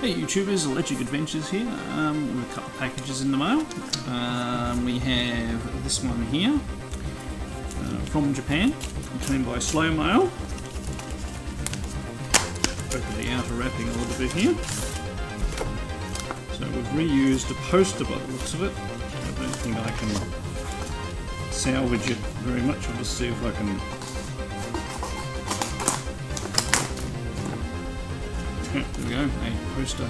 Hey YouTubers, Electric Adventures here, with a couple of packages in the mail. We have this one here, from Japan, came by slow mail. Open the outer wrapping a little bit here. So we've reused a poster by the looks of it. I don't think I can salvage it very much. I'll just see if I can. There we go, a poster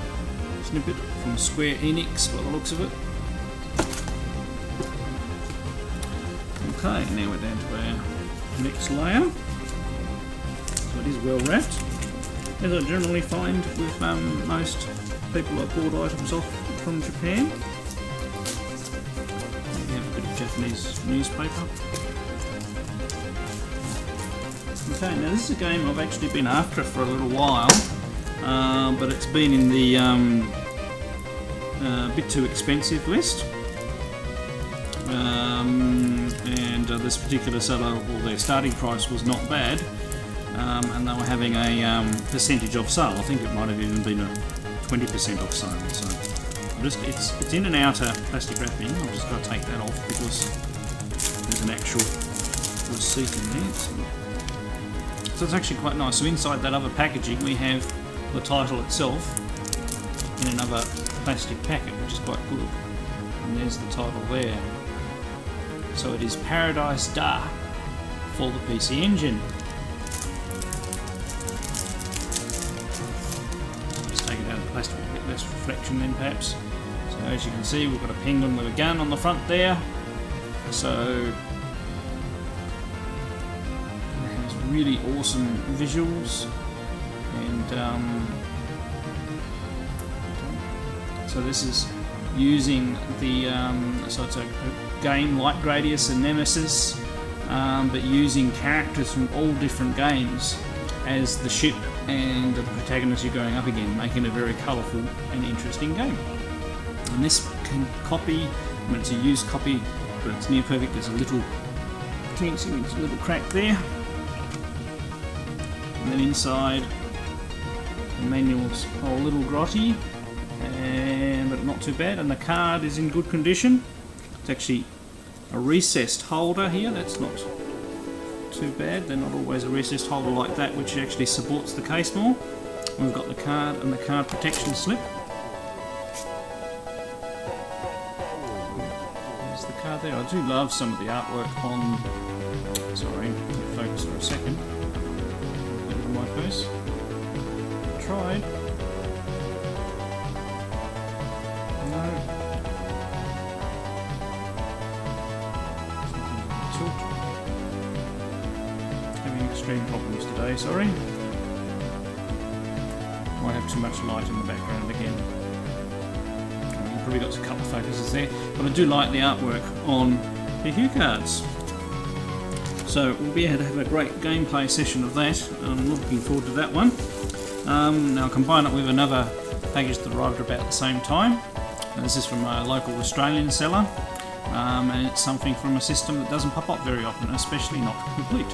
snippet from Square Enix by the looks of it. Okay, now we're down to our next layer. So it is well wrapped, as I generally find with most people I bought items off from Japan. We have a bit of Japanese newspaper. Okay, now this is a game I've actually been after for a little while. But it's been in the bit too expensive list, and this particular seller, well, their starting price was not bad, and they were having a percentage off sale. I think it might have even been a 20% off sale. So it's in an outer plastic wrapping. I've just got to take that off because there's an actual receipt in there. So it's actually quite nice. So inside that other packaging we have the title itself in another plastic packet, which is quite good. And there's the title there. So it is Paradise Dark for the PC Engine. Just take it out of the plastic, a bit less reflection then perhaps. So as you can see, we've got a penguin with a gun on the front there. So it has really awesome visuals. And so this is using the so it's a game like Gradius and Nemesis, but using characters from all different games as the ship and the protagonist you're going up again, making it a very colourful and interesting game. And this can copy, I mean it's a used copy, but it's near perfect. There's a little, you can see there's a little crack there, and then inside the manual's a little grotty, but not too bad, and the card is in good condition. It's actually a recessed holder here, that's not too bad. They're not always a recessed holder like that, which actually supports the case more. We've got the card and the card protection slip. There's the card there. I do love some of the artwork on... Sorry, focus for a second. Over my face. Tried. No. Tilt. Having extreme problems today, sorry. Might have too much light in the background again. You've probably got a couple of focuses there, but I do like the artwork on the Hue cards. So we'll be able to have a great gameplay session of that. I'm looking forward to that one. Now I'll combine it with another package that arrived about the same time. This is from a local Australian seller, and it's something from a system that doesn't pop up very often, especially not complete.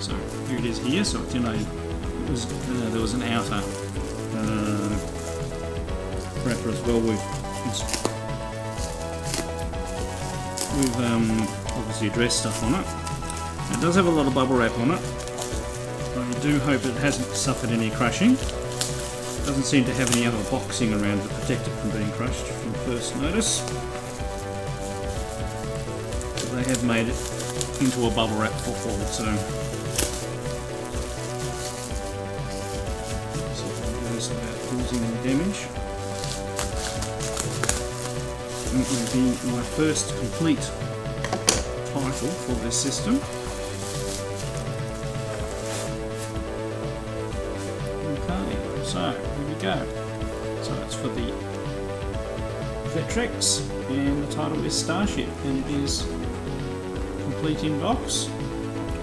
So here it is here. So it's in a, there was an outer wrapper as well with obviously address stuff on it. It does have a lot of bubble wrap on it. I do hope it hasn't suffered any crushing. It doesn't seem to have any other boxing around to protect it from being crushed from first notice. But they have made it into a bubble wrap football, so it's about causing any damage. And it will be my first complete title for this system. So, here we go. So it's for the Vectrex, and the title is Starship, and it is complete in box.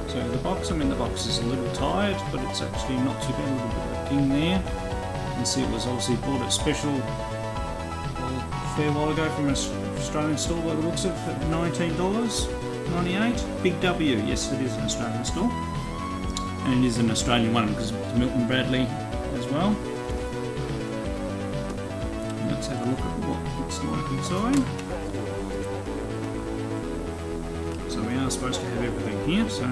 So the box, I mean the box is a little tired, but it's actually not too bad, a little bit of a ding there. You can see it was obviously bought at special a fair while ago from an Australian store by the looks of it, at $19.98. Big W, yes it is an Australian store. And it is an Australian one because it's Milton Bradley as well. let's have a look at what it looks like inside. So we are supposed to have everything here, so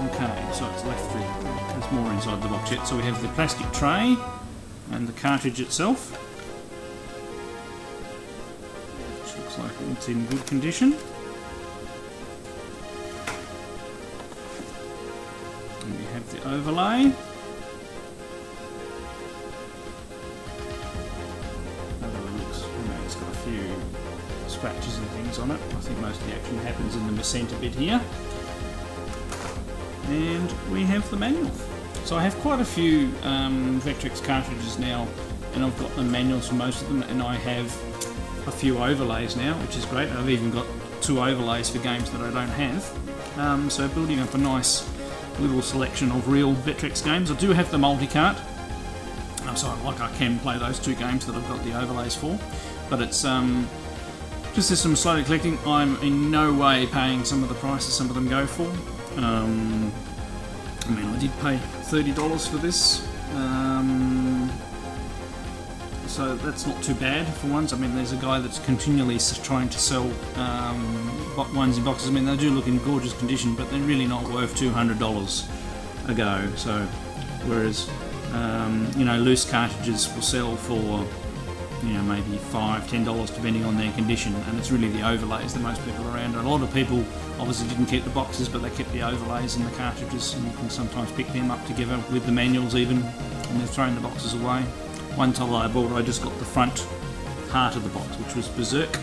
okay, so it's left there's more inside the box yet. So we have the plastic tray and the cartridge itself, which looks like it's in good condition. And we have the overlay. It's got a few scratches and things on it. I think most of the action happens in the centre bit here. And we have the manual. So I have quite a few Vectrex cartridges now, and I've got the manuals for most of them, and I have a few overlays now, which is great. I've even got 2 overlays for games that I don't have. So building up a nice little selection of real Vectrex games. I do have the multi-cart, so I can play those 2 games that I've got the overlays for, but it's just as I'm slowly collecting. I'm in no way paying some of the prices some of them go for. I mean, I did pay $30 for this, so that's not too bad for once. I mean, there's a guy that's continually trying to sell ones in boxes. I mean, they do look in gorgeous condition, but they're really not worth $200 a go. So, whereas you know, loose cartridges will sell for, you know, maybe $5, $10 depending on their condition, and it's really the overlays that most people are around. And a lot of people obviously didn't keep the boxes, but they kept the overlays and the cartridges, and you can sometimes pick them up together with the manuals even, and they've thrown the boxes away. One title I bought, I just got the front part of the box, which was Berserk.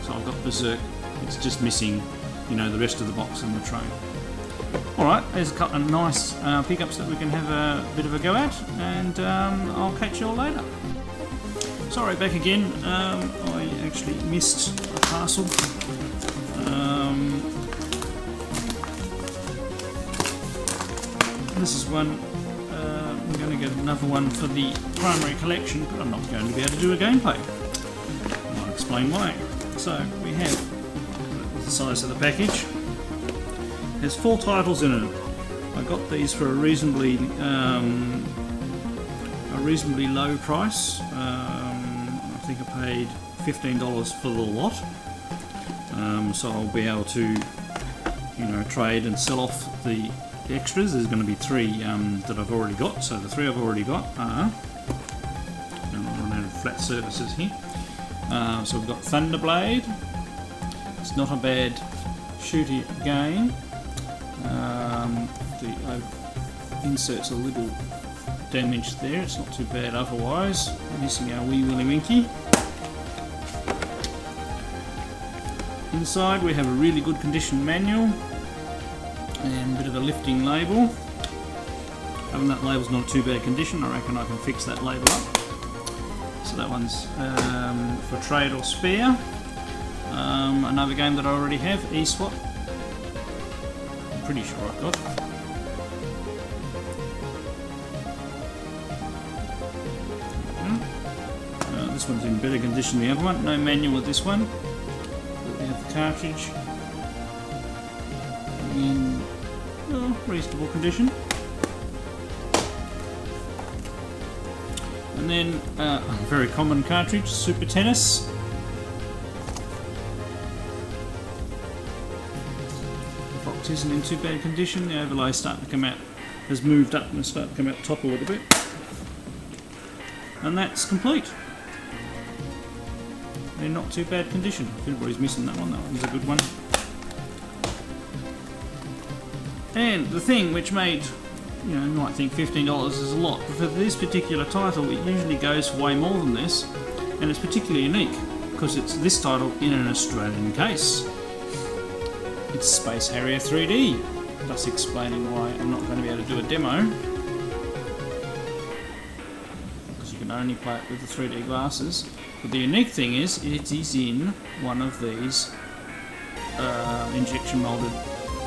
So I've got Berserk, it's just missing, you know, the rest of the box and the tray. Alright, there's a couple of nice pickups that we can have a bit of a go at, and I'll catch you all later. Sorry, back again. I actually missed a parcel. This is one. I'm going to get another one for the primary collection, but I'm not going to be able to do a gameplay. I'll explain why. So we have the size of the package. There's 4 titles in it. I got these for a reasonably low price. I think I paid $15 for the lot. So I'll be able to, you know, trade and sell off the extras. There's going to be 3 that I've already got. So the 3 I've already got are, I'll run out of flat surfaces here. So we've got Thunderblade. It's not a bad shooty game. The insert's a little damaged there. It's not too bad otherwise. Missing our wee Willy Winky. Inside we have a really good condition manual and a bit of a lifting label. Having that label's not too bad condition, I reckon I can fix that label up. So that one's for trade or spare. Another game that I already have, eSwap. I'm pretty sure I've got. This one's in better condition than the other one. No manual with this one. But we have the cartridge in reasonable condition. And then a very common cartridge, Super Tennis. The box isn't in too bad condition. The overlay's starting to come out, has moved up and starting to come out top a little bit. And that's complete. They're not too bad condition. If anybody's missing that one's a good one. And the thing which made, you know, you might think $15 is a lot, but for this particular title it usually goes for way more than this, and it's particularly unique because it's this title in an Australian case. It's Space Harrier 3D, thus explaining why I'm not going to be able to do a demo, because you can only play it with the 3D glasses. But the unique thing is, it is in one of these injection molded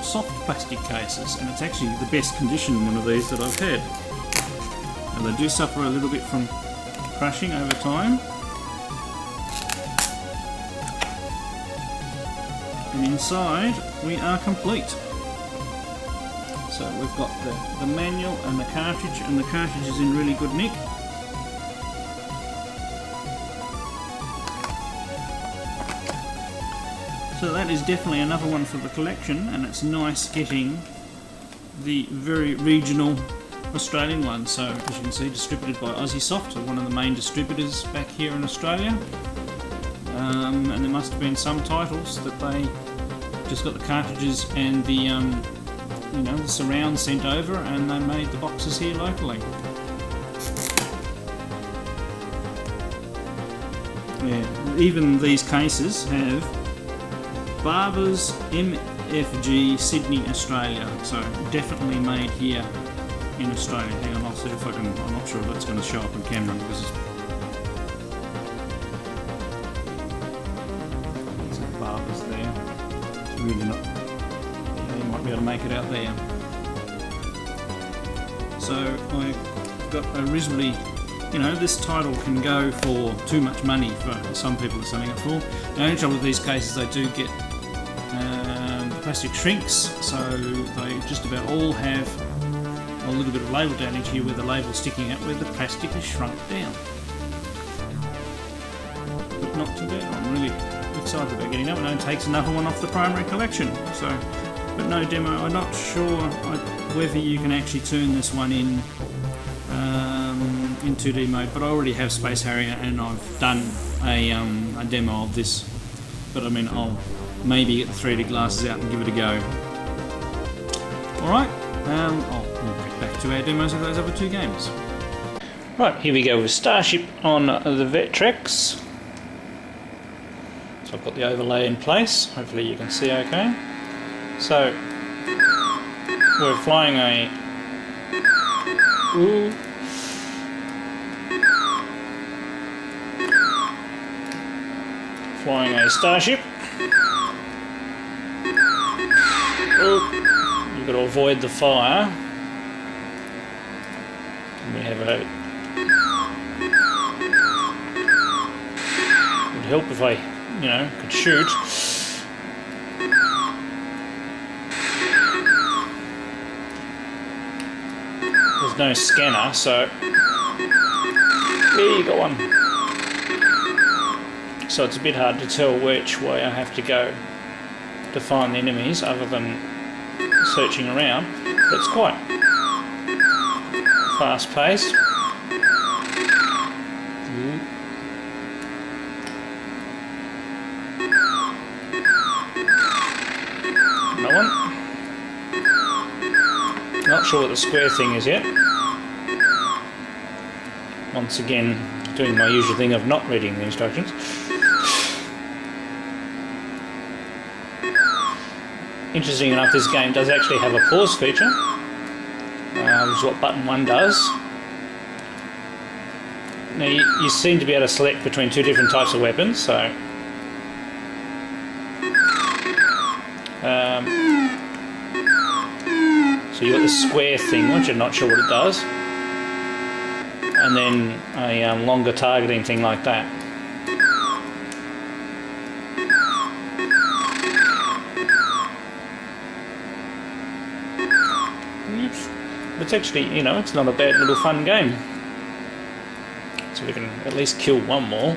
soft plastic cases, and it's actually the best condition one of these that I've had. And they do suffer a little bit from crushing over time. And inside we are complete. So we've got the manual and the cartridge is in really good nick. So that is definitely another one for the collection, and it's nice getting the very regional Australian one. So as you can see, distributed by Aussie Soft, one of the main distributors back here in Australia. And there must have been some titles that they just got the cartridges and the the surround sent over, and they made the boxes here locally. Yeah, even these cases have Barber's MFG Sydney, Australia, so definitely made here in Australia. Hang on, I'll see if I can. I'm not sure if that's going to show up on camera because it's Barber's there. It's really not. Yeah, you might be able to make it out there. So I got a reasonably. This title can go for too much money for some people are selling it for. The only trouble with these cases, they do get the plastic shrinks, so they just about all have a little bit of label damage here where the label's sticking out, where the plastic is shrunk down. But not too bad. I'm really excited about getting that one. It takes another one off the primary collection. So, but no demo. I'm not sure whether you can actually turn this one in 2D mode, but I already have Space Harrier and I've done a demo of this. But I mean, I'll maybe get the 3D glasses out and give it a go. Alright, I'll get back to our demos of those other two games. Right, here we go with Starship on the Vectrex. So I've got the overlay in place, hopefully you can see okay. So, we're flying a... Flying a Starship. You've got to avoid the fire. And we have a... Would help if I, could shoot. There's no scanner, so... There you got one. So it's a bit hard to tell which way I have to go to find the enemies other than searching around. It's quite fast paced. No one. Not sure what the square thing is yet. Once again, doing my usual thing of not reading the instructions. Interesting enough, this game does actually have a pause feature, which is what button 1 does. Now you seem to be able to select between two different types of weapons, so you got the square thing, which I'm not sure what it does, and then a longer targeting thing like that. It's actually, it's not a bad little fun game. So we can at least kill one more.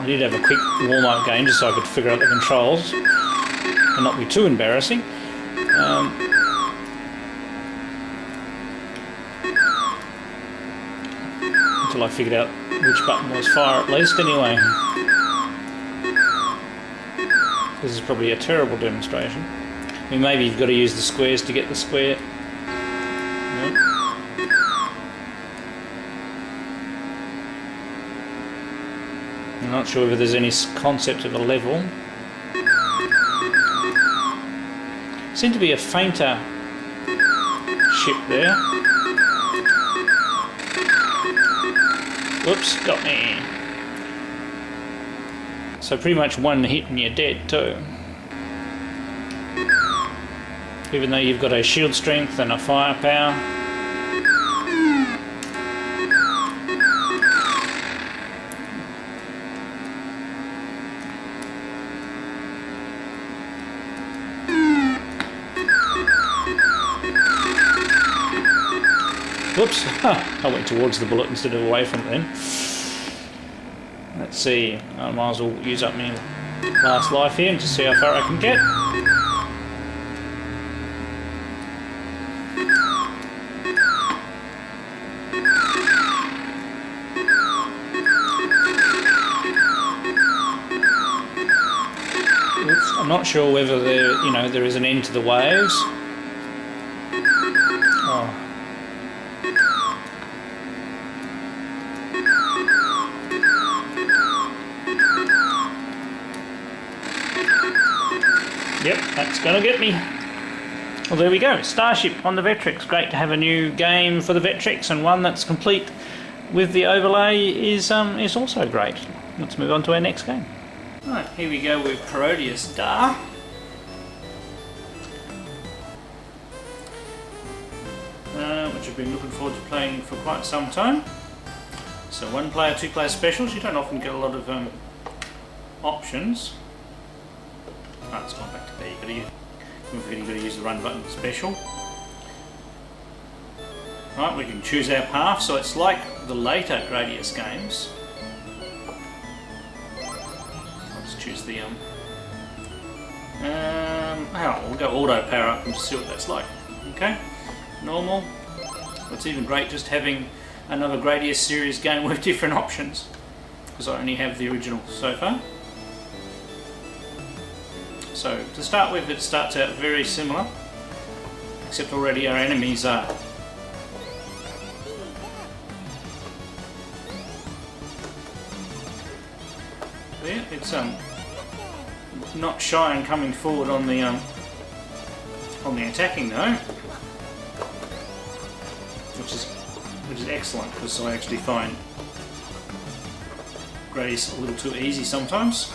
I did have a quick warm-up game just so I could figure out the controls and not be too embarrassing. Until I figured out which button was fire at least anyway. This is probably a terrible demonstration. I mean, maybe you've got to use the squares to get the square. Nope. I'm not sure whether there's any concept of a level. Seemed to be a fainter ship there. Whoops, got me. So pretty much one hit and you're dead too. Even though you've got a shield strength and a firepower. Whoops, I went towards the bullet instead of away from it then. Let's see, I might as well use up my last life here and just see how far I can get. I'm not sure whether there is an end to the waves. Oh. Yep, that's gonna get me. Well, there we go. Starship on the Vectrex. Great to have a new game for the Vectrex, and one that's complete with the overlay is also great. Let's move on to our next game. Right, here we go with Parodius Dar. Which I've been looking forward to playing for quite some time. So 1 player, 2 player specials. You don't often get a lot of options. Oh, it's gone back to there. You've got to use the run button special. Right, we can choose our path. So it's like the later Gradius games. Choose the we'll go auto power up and just see what that's like. Okay, normal. It's even great just having another Gradius series game with different options, because I only have the original so far. So to start with, it starts out very similar, except already our enemies are there. It's not shy and coming forward on the attacking though, which is excellent, because I actually find Gradius a little too easy sometimes.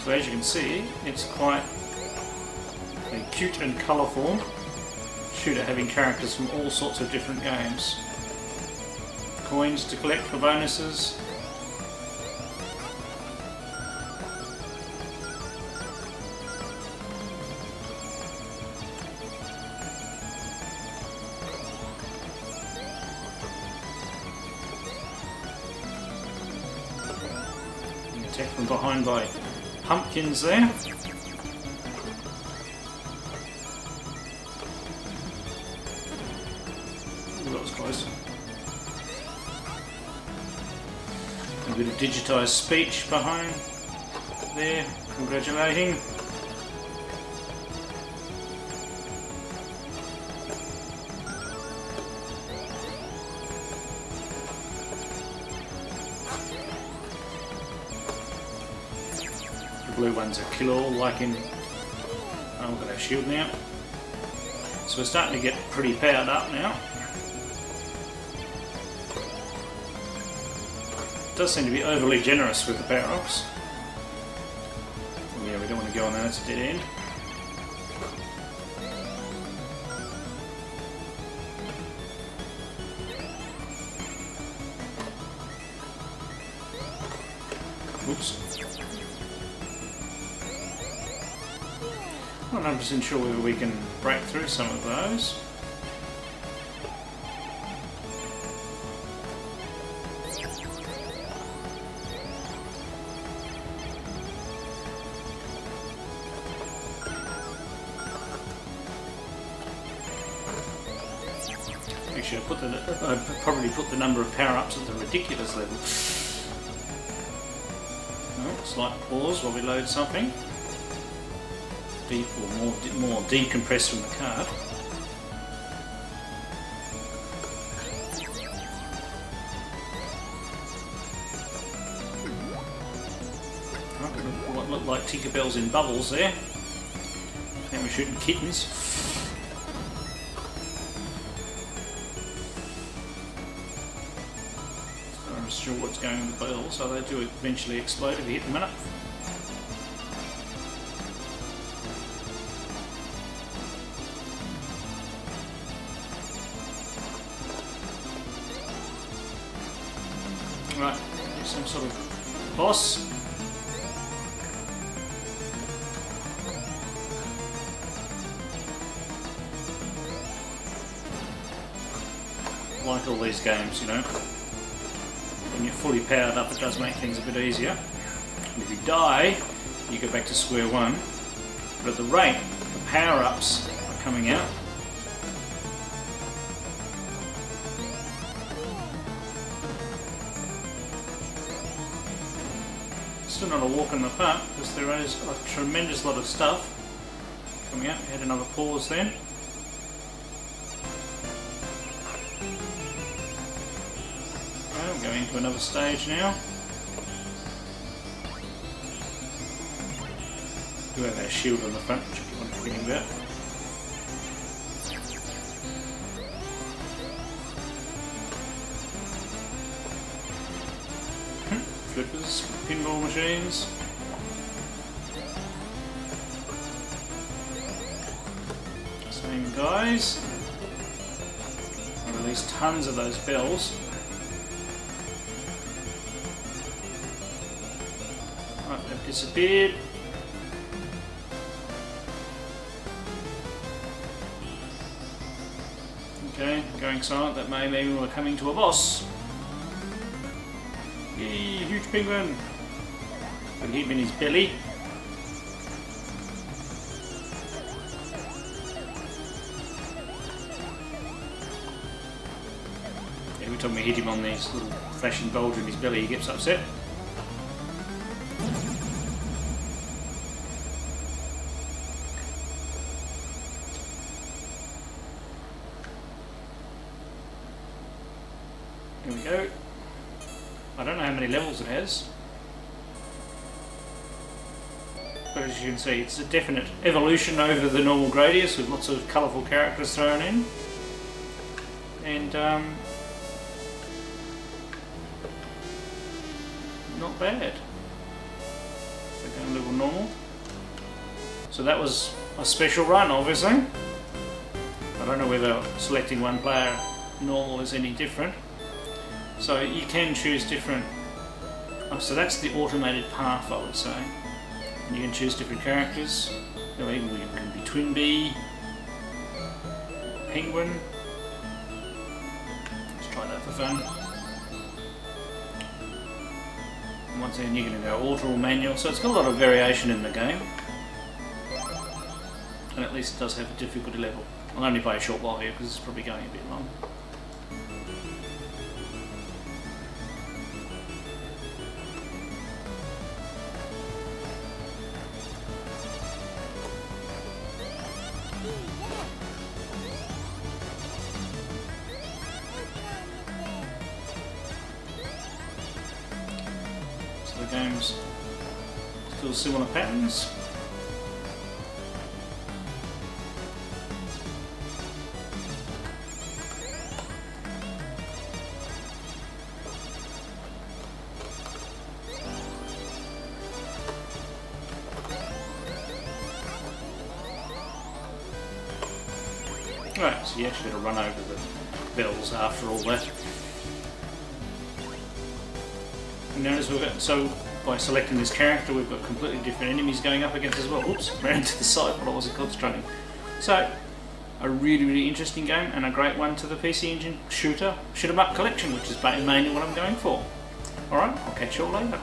So as you can see, it's quite a cute and colourful shooter, having characters from all sorts of different games. Coins to collect for bonuses. You can attack from behind by pumpkins there. That was close. A bit of digitised speech behind there, congratulating. The blue ones are kill all, like in... Oh, we've got our shield now. So we're starting to get pretty powered up now. It does seem to be overly generous with the power-ups. Yeah, we don't want to go on that, it's a dead end. Oops. I'm not 100% sure whether we can break through some of those. Actually, I'd probably put the number of power-ups at the ridiculous level. Oh, slight pause while we load something. Deep or more decompressed from the card. What looked like Tinkerbells in bubbles there. And we're shooting kittens. I'm not sure what's going on with the bell, so they do eventually explode if you hit them enough. Right, some sort of boss. like all these games, you know. When you're fully powered up, it does make things a bit easier. And if you die, you go back to square one. But at the rate the power-ups are coming out, still not a walk in the park, because there is a tremendous lot of stuff coming out. Had another pause then. Well, we're going to another stage now. We do have our shield on the front, which I keep on forgetting about. Flippers, pinball machines. Same guys. I released tons of those bells. Right, they've disappeared. Okay, going silent. That may mean we're coming to a boss. Yay, huge penguin! Can hit him in his belly. Every time we hit him on these little flashing bulge in his belly, he gets upset. Here we go. I don't know how many levels it has, but as you can see, it's a definite evolution over the normal Gradius with lots of colourful characters thrown in, and not bad. They're going a little normal. So that was a special run, obviously. I don't know whether selecting one player normal is any different. So you can choose different, so that's the automated path, I would say. And you can choose different characters. You know, even you can be Twin Bee, Penguin. Let's try that for fun. And once again you're going to go auto or manual, so it's got a lot of variation in the game. And at least it does have a difficulty level. I'll only play a short while here because it's probably going a bit long. The game's still similar patterns. Right, so you actually got to run over the bells after all that. And notice we've got, so by selecting this character, we've got completely different enemies going up against as well. Oops, ran to the side while I wasn't concentrating. So, a really interesting game and a great one to the PC Engine shoot 'em up collection, which is mainly what I'm going for. Alright, I'll catch you all later.